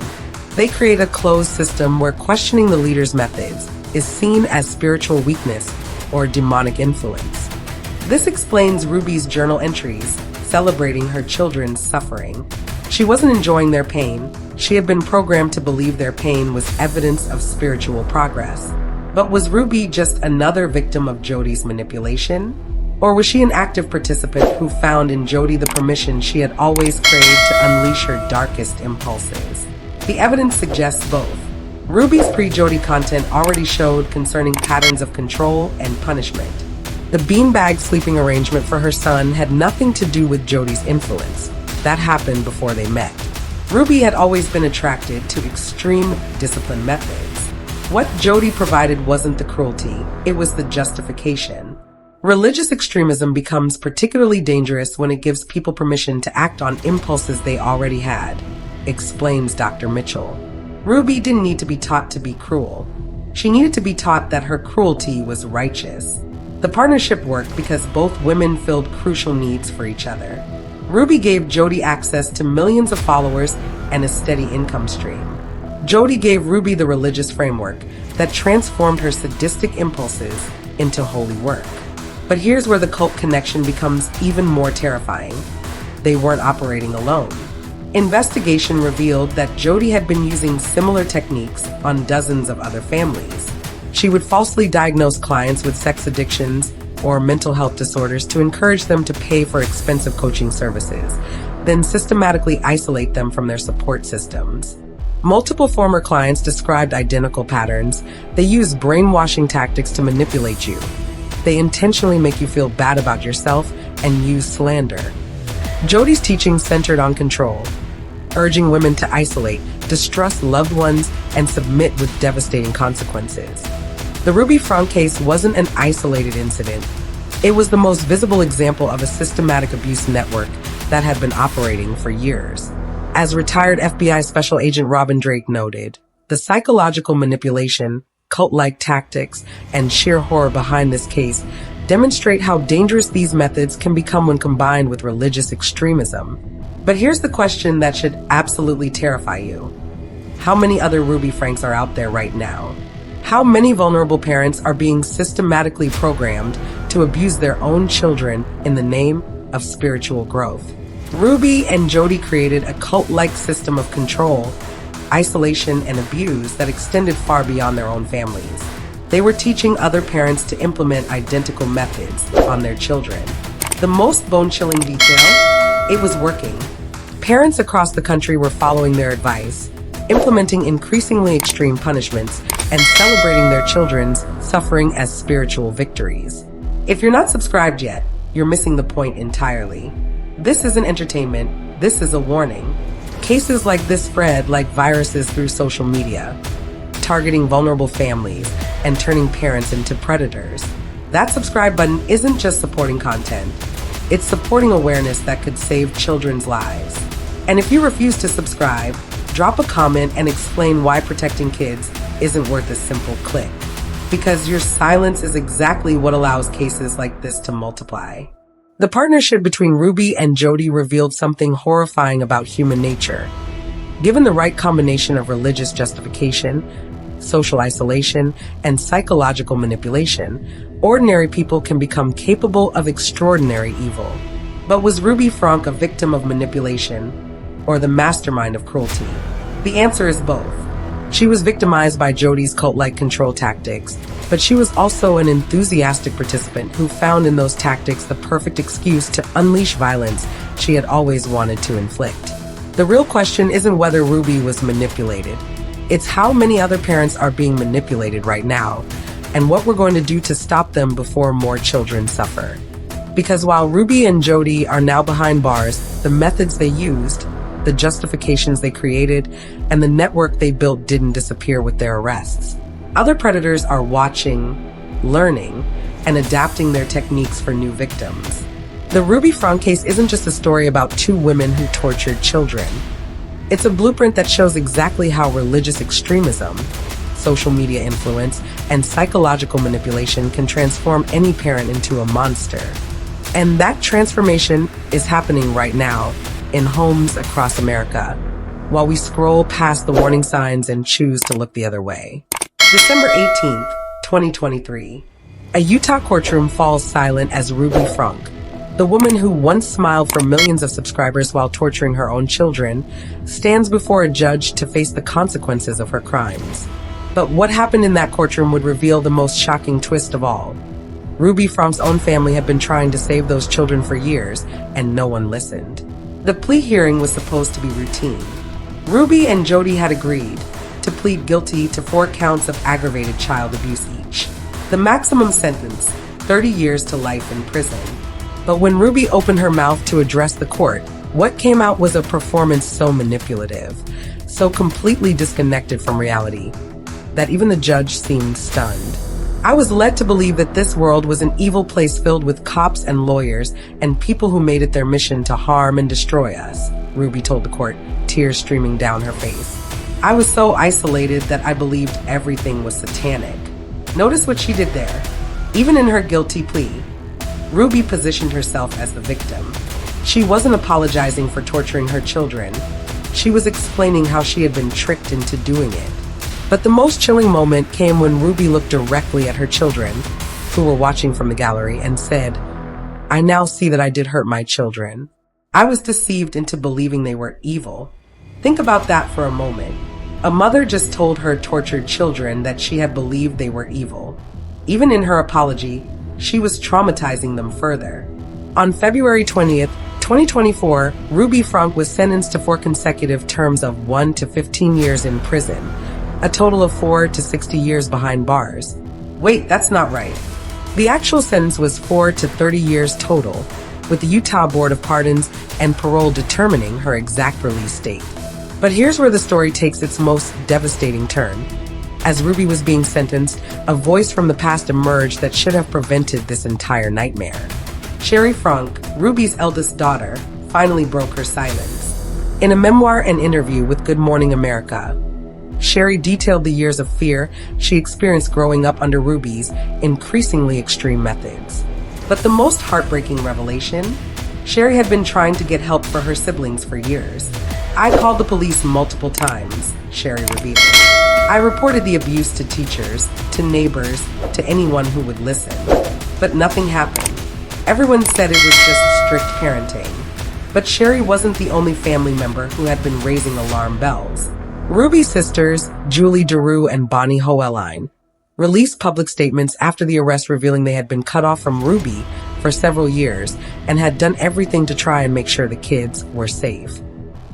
They create a closed system where questioning the leader's methods is seen as spiritual weakness or demonic influence. This explains Ruby's journal entries, celebrating her children's suffering. She wasn't enjoying their pain. She had been programmed to believe their pain was evidence of spiritual progress. But was Ruby just another victim of Jody's manipulation? Or was she an active participant who found in Jody the permission she had always craved to unleash her darkest impulses? The evidence suggests both. Ruby's pre-Jody content already showed concerning patterns of control and punishment. The beanbag sleeping arrangement for her son had nothing to do with Jody's influence. That happened before they met. Ruby had always been attracted to extreme discipline methods. What Jody provided wasn't the cruelty, it was the justification. Religious extremism becomes particularly dangerous when it gives people permission to act on impulses they already had, explains Dr. Mitchell. Ruby didn't need to be taught to be cruel. She needed to be taught that her cruelty was righteous. The partnership worked because both women filled crucial needs for each other. Ruby gave Jody access to millions of followers and a steady income stream. Jody gave Ruby the religious framework that transformed her sadistic impulses into holy work. But here's where the cult connection becomes even more terrifying. They weren't operating alone. Investigation revealed that Jody had been using similar techniques on dozens of other families. She would falsely diagnose clients with sex addictions or mental health disorders to encourage them to pay for expensive coaching services, then systematically isolate them from their support systems. Multiple former clients described identical patterns. They use brainwashing tactics to manipulate you. They intentionally make you feel bad about yourself and use slander. Jody's teaching centered on control, urging women to isolate, distrust loved ones, and submit with devastating consequences. The Ruby Franke case wasn't an isolated incident. It was the most visible example of a systematic abuse network that had been operating for years. As retired FBI Special Agent Robin Drake noted, the psychological manipulation, cult-like tactics, and sheer horror behind this case demonstrate how dangerous these methods can become when combined with religious extremism. But here's the question that should absolutely terrify you. How many other Ruby Franks are out there right now? How many vulnerable parents are being systematically programmed to abuse their own children in the name of spiritual growth? Ruby and Jody created a cult-like system of control, isolation, and abuse that extended far beyond their own families. They were teaching other parents to implement identical methods on their children. The most bone-chilling detail? It was working. Parents across the country were following their advice, implementing increasingly extreme punishments, and celebrating their children's suffering as spiritual victories. If you're not subscribed yet, you're missing the point entirely. This isn't entertainment, this is a warning. Cases like this spread like viruses through social media, targeting vulnerable families and turning parents into predators. That subscribe button isn't just supporting content, it's supporting awareness that could save children's lives. And if you refuse to subscribe, drop a comment and explain why protecting kids isn't worth a simple click. Because your silence is exactly what allows cases like this to multiply. The partnership between Ruby and Jody revealed something horrifying about human nature. Given the right combination of religious justification, social isolation, and psychological manipulation, ordinary people can become capable of extraordinary evil. But was Ruby Franke a victim of manipulation or the mastermind of cruelty? The answer is both. She was victimized by Jody's cult-like control tactics, but she was also an enthusiastic participant who found in those tactics the perfect excuse to unleash violence she had always wanted to inflict. The real question isn't whether Ruby was manipulated. It's how many other parents are being manipulated right now, and what we're going to do to stop them before more children suffer. Because while Ruby and Jody are now behind bars, the methods they used, the justifications they created, and the network they built didn't disappear with their arrests. Other predators are watching, learning, and adapting their techniques for new victims. The Ruby Franke case isn't just a story about two women who tortured children. It's a blueprint that shows exactly how religious extremism, social media influence, and psychological manipulation can transform any parent into a monster. And that transformation is happening right now in homes across America, while we scroll past the warning signs and choose to look the other way. December 18th, 2023. A Utah courtroom falls silent as Ruby Franke, the woman who once smiled for millions of subscribers while torturing her own children, stands before a judge to face the consequences of her crimes. But what happened in that courtroom would reveal the most shocking twist of all. Ruby Franke's own family had been trying to save those children for years, and no one listened. The plea hearing was supposed to be routine. Ruby and Jody had agreed to plead guilty to 4 counts of aggravated child abuse each. The maximum sentence, 30 years to life in prison. But when Ruby opened her mouth to address the court, what came out was a performance so manipulative, so completely disconnected from reality, that even the judge seemed stunned. I was led to believe that this world was an evil place filled with cops and lawyers and people who made it their mission to harm and destroy us, Ruby told the court, tears streaming down her face. I was so isolated that I believed everything was satanic. Notice what she did there. Even in her guilty plea, Ruby positioned herself as the victim. She wasn't apologizing for torturing her children. She was explaining how she had been tricked into doing it. But the most chilling moment came when Ruby looked directly at her children, who were watching from the gallery, and said, "I now see that I did hurt my children. I was deceived into believing they were evil." Think about that for a moment. A mother just told her tortured children that she had believed they were evil. Even in her apology, she was traumatizing them further. On February 20th, 2024, Ruby Franke was sentenced to 4 consecutive terms of 1 to 15 years in prison, a total of 4 to 60 years behind bars. Wait, that's not right. The actual sentence was 4 to 30 years total, with the Utah Board of Pardons and Parole determining her exact release date. But here's where the story takes its most devastating turn. As Ruby was being sentenced, a voice from the past emerged that should have prevented this entire nightmare. Sherry Franke, Ruby's eldest daughter, finally broke her silence. In a memoir and interview with Good Morning America, Sherry detailed the years of fear she experienced growing up under Ruby's increasingly extreme methods. But the most heartbreaking revelation? Sherry had been trying to get help for her siblings for years. "I called the police multiple times," Sherry revealed. "I reported the abuse to teachers, to neighbors, to anyone who would listen. But nothing happened. Everyone said it was just strict parenting." But Sherry wasn't the only family member who had been raising alarm bells. Ruby's sisters, Julie DeRue and Bonnie Hoeline, released public statements after the arrest revealing they had been cut off from Ruby for several years and had done everything to try and make sure the kids were safe.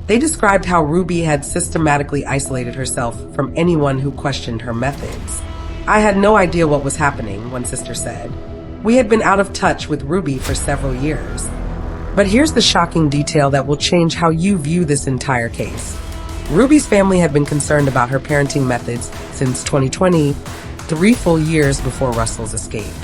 They described how Ruby had systematically isolated herself from anyone who questioned her methods. "I had no idea what was happening," one sister said. "We had been out of touch with Ruby for several years." But here's the shocking detail that will change how you view this entire case. Ruby's family had been concerned about her parenting methods since 2020, 3 full years before Russell's escape.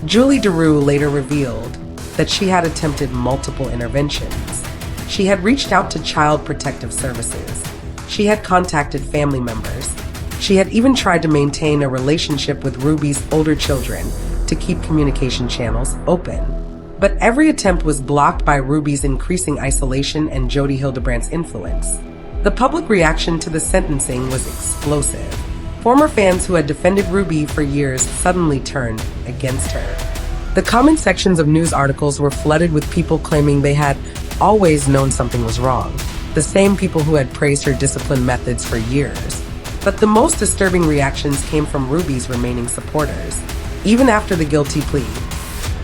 Julie DeRue later revealed that she had attempted multiple interventions. She had reached out to Child Protective Services. She had contacted family members. She had even tried to maintain a relationship with Ruby's older children to keep communication channels open. But every attempt was blocked by Ruby's increasing isolation and Jodi Hildebrandt's influence. The public reaction to the sentencing was explosive. Former fans who had defended Ruby for years suddenly turned against her. The comment sections of news articles were flooded with people claiming they had always known something was wrong, the same people who had praised her discipline methods for years. But the most disturbing reactions came from Ruby's remaining supporters. Even after the guilty plea,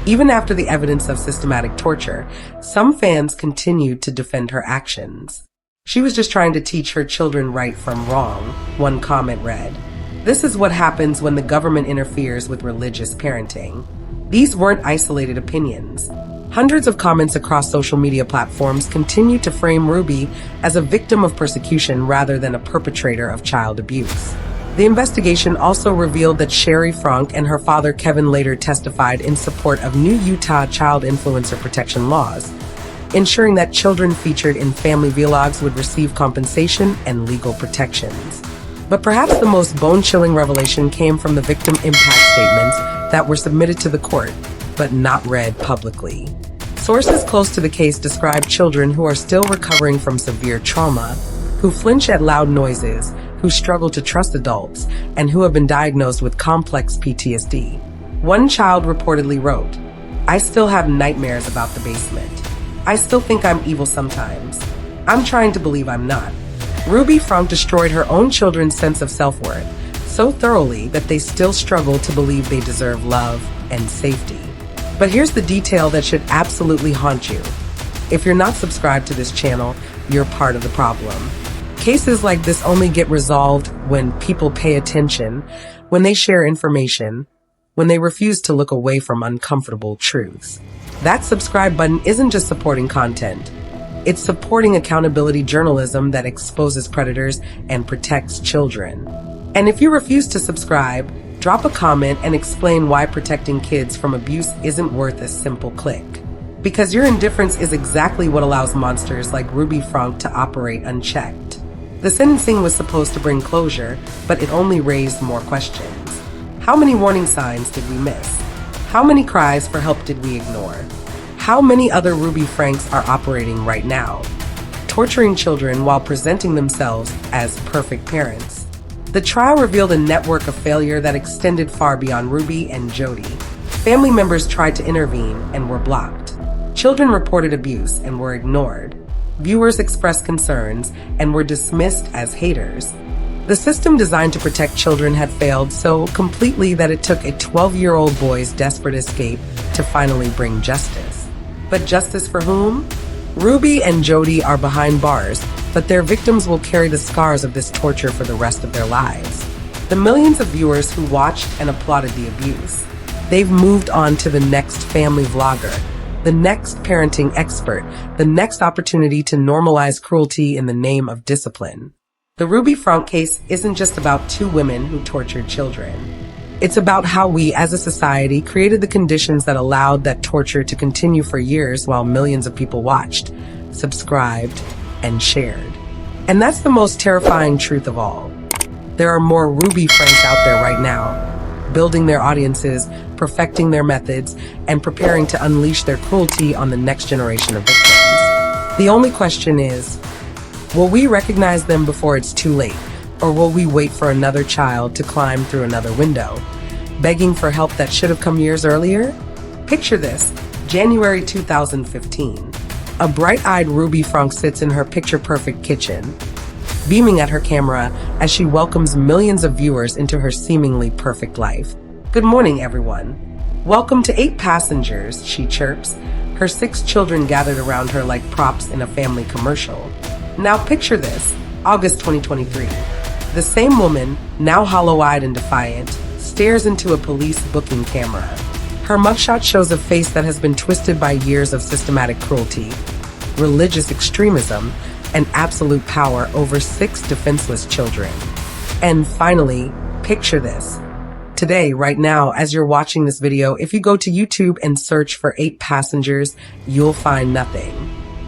even after the evidence of systematic torture, some fans continued to defend her actions. "She was just trying to teach her children right from wrong," one comment read. "This is what happens when the government interferes with religious parenting." These weren't isolated opinions. Hundreds of comments across social media platforms continued to frame Ruby as a victim of persecution rather than a perpetrator of child abuse. The investigation also revealed that Sherry Franke and her father Kevin later testified in support of new Utah child influencer protection laws, ensuring that children featured in family vlogs would receive compensation and legal protections. But perhaps the most bone-chilling revelation came from the victim impact statements that were submitted to the court, but not read publicly. Sources close to the case describe children who are still recovering from severe trauma, who flinch at loud noises, who struggle to trust adults, and who have been diagnosed with complex PTSD. One child reportedly wrote, "I still have nightmares about the basement. I still think I'm evil sometimes. I'm trying to believe I'm not." Ruby Franke destroyed her own children's sense of self-worth so thoroughly that they still struggle to believe they deserve love and safety. But here's the detail that should absolutely haunt you. If you're not subscribed to this channel, you're part of the problem. Cases like this only get resolved when people pay attention, when they share information, when they refuse to look away from uncomfortable truths. That subscribe button isn't just supporting content. It's supporting accountability journalism that exposes predators and protects children. And if you refuse to subscribe, drop a comment and explain why protecting kids from abuse isn't worth a simple click. Because your indifference is exactly what allows monsters like Ruby Franke to operate unchecked. The sentencing was supposed to bring closure, but it only raised more questions. How many warning signs did we miss? How many cries for help did we ignore? How many other Ruby Frankes are operating right now, torturing children while presenting themselves as perfect parents? The trial revealed a network of failure that extended far beyond Ruby and Jody. Family members tried to intervene and were blocked. Children reported abuse and were ignored. Viewers expressed concerns and were dismissed as haters. The system designed to protect children had failed so completely that it took a 12-year-old boy's desperate escape to finally bring justice. But justice for whom? Ruby and Jody are behind bars, but their victims will carry the scars of this torture for the rest of their lives. The millions of viewers who watched and applauded the abuse, they've moved on to the next family vlogger, the next parenting expert, the next opportunity to normalize cruelty in the name of discipline. The Ruby Franke case isn't just about two women who tortured children. It's about how we, as a society, created the conditions that allowed that torture to continue for years while millions of people watched, subscribed, and shared. And that's the most terrifying truth of all. There are more Ruby Frankes out there right now, building their audiences, perfecting their methods, and preparing to unleash their cruelty on the next generation of victims. The only question is, will we recognize them before it's too late? Or will we wait for another child to climb through another window, begging for help that should have come years earlier? Picture this, January 2015. A bright-eyed Ruby Franke sits in her picture-perfect kitchen, beaming at her camera as she welcomes millions of viewers into her seemingly perfect life. Good morning, everyone. Welcome to 8 passengers, she chirps, her 6 children gathered around her like props in a family commercial. Now picture this, August 2023. The same woman, now hollow-eyed and defiant, stares into a police booking camera. Her mugshot shows a face that has been twisted by years of systematic cruelty, religious extremism, and absolute power over 6 defenseless children. And finally, picture this. Today, right now, as you're watching this video, if you go to YouTube and search for 8 passengers, you'll find nothing.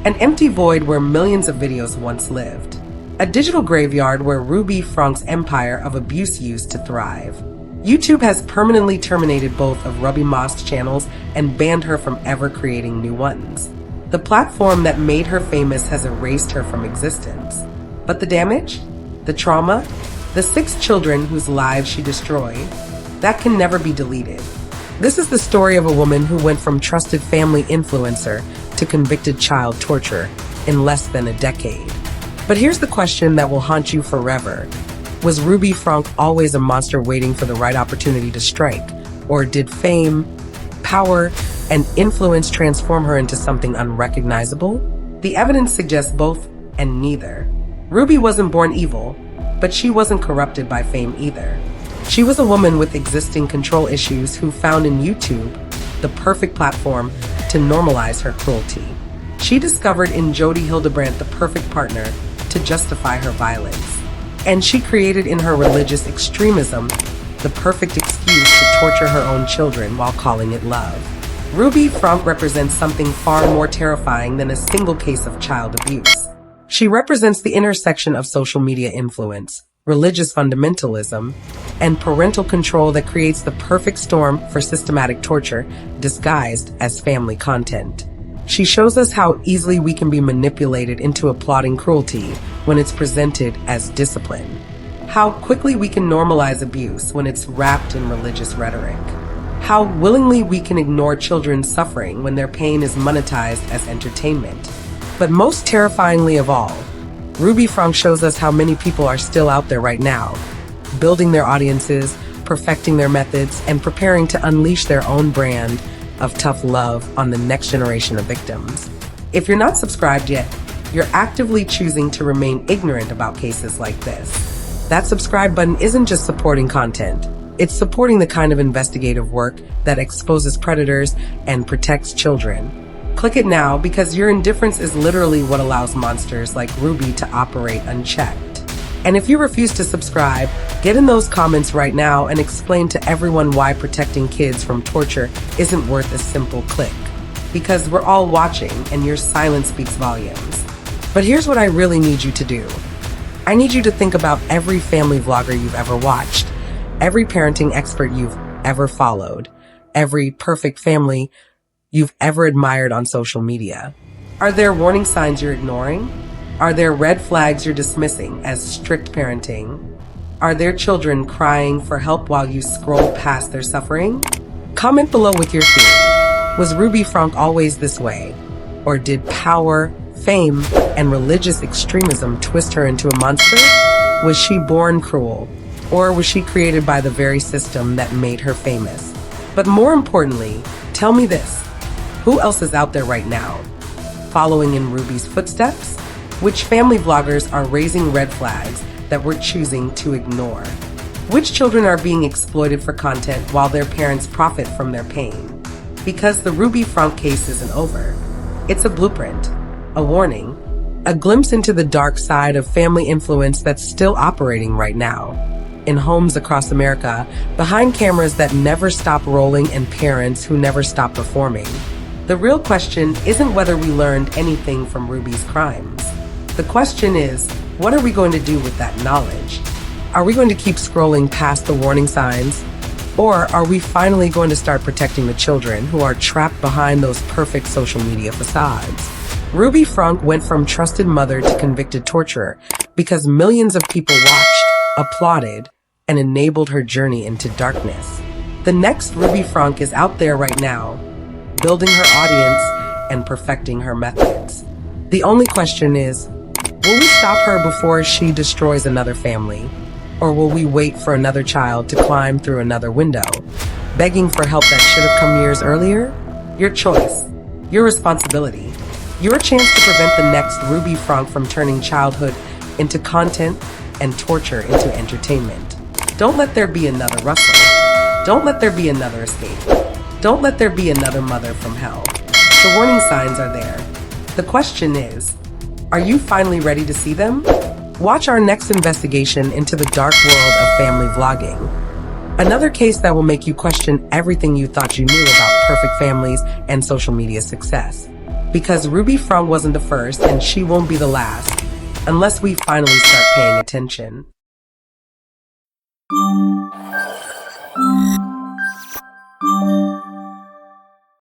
An empty void where millions of videos once lived. A digital graveyard where Ruby Franke's empire of abuse used to thrive. YouTube has permanently terminated both of Ruby Franke's channels and banned her from ever creating new ones. The platform that made her famous has erased her from existence. But the damage? The trauma? The 6 children whose lives she destroyed? That can never be deleted. This is the story of a woman who went from trusted family influencer to convicted child torturer in less than a decade. But here's the question that will haunt you forever. Was Ruby Franke always a monster waiting for the right opportunity to strike? Or did fame, power, and influence transform her into something unrecognizable? The evidence suggests both and neither. Ruby wasn't born evil, but she wasn't corrupted by fame either. She was a woman with existing control issues who found in YouTube the perfect platform to normalize her cruelty. She discovered in Jody Hildebrandt the perfect partner to justify her violence. And she created in her religious extremism the perfect excuse to torture her own children while calling it love. Ruby Franke represents something far more terrifying than a single case of child abuse. She represents the intersection of social media influence, religious fundamentalism, and parental control that creates the perfect storm for systematic torture disguised as family content. She shows us how easily we can be manipulated into applauding cruelty when it's presented as discipline. How quickly we can normalize abuse when it's wrapped in religious rhetoric. How willingly we can ignore children's suffering when their pain is monetized as entertainment. But most terrifyingly of all, Ruby Franke shows us how many people are still out there right now, building their audiences, perfecting their methods, and preparing to unleash their own brand of tough love on the next generation of victims. If you're not subscribed yet, you're actively choosing to remain ignorant about cases like this. That subscribe button isn't just supporting content, It's supporting the kind of investigative work that exposes predators and protects children. Click it now because your indifference is literally what allows monsters like Ruby to operate unchecked. And if you refuse to subscribe, get in those comments right now and explain to everyone why protecting kids from torture isn't worth a simple click. Because we're all watching and your silence speaks volumes. But here's what I really need you to do. I need you to think about every family vlogger you've ever watched, every parenting expert you've ever followed, every perfect family you've ever admired on social media. Are there warning signs you're ignoring? Are there red flags you're dismissing as strict parenting? Are there children crying for help while you scroll past their suffering? Comment below with your theory. Was Ruby Franke always this way? Or did power, fame, and religious extremism twist her into a monster? Was she born cruel? Or was she created by the very system that made her famous? But more importantly, tell me this. Who else is out there right now, following in Ruby's footsteps? Which family vloggers are raising red flags that we're choosing to ignore? Which children are being exploited for content while their parents profit from their pain? Because the Ruby Franke case isn't over. It's a blueprint, a warning, a glimpse into the dark side of family influence that's still operating right now. In homes across America, behind cameras that never stop rolling and parents who never stop performing. The real question isn't whether we learned anything from Ruby's crimes. The question is, what are we going to do with that knowledge? Are we going to keep scrolling past the warning signs? Or are we finally going to start protecting the children who are trapped behind those perfect social media facades? Ruby Franke went from trusted mother to convicted torturer because millions of people watched, applauded, and enabled her journey into darkness. The next Ruby Franke is out there right now, building her audience and perfecting her methods. The only question is, will we stop her before she destroys another family? Or will we wait for another child to climb through another window, begging for help that should have come years earlier? Your choice, your responsibility, your chance to prevent the next Ruby Franke from turning childhood into content and torture into entertainment. Don't let there be another Russell. Don't let there be another escape. Don't let there be another mother from hell. The warning signs are there. The question is, are you finally ready to see them? Watch our next investigation into the dark world of family vlogging. Another case that will make you question everything you thought you knew about perfect families and social media success. Because Ruby Franke wasn't the first and she won't be the last, unless we finally start paying attention.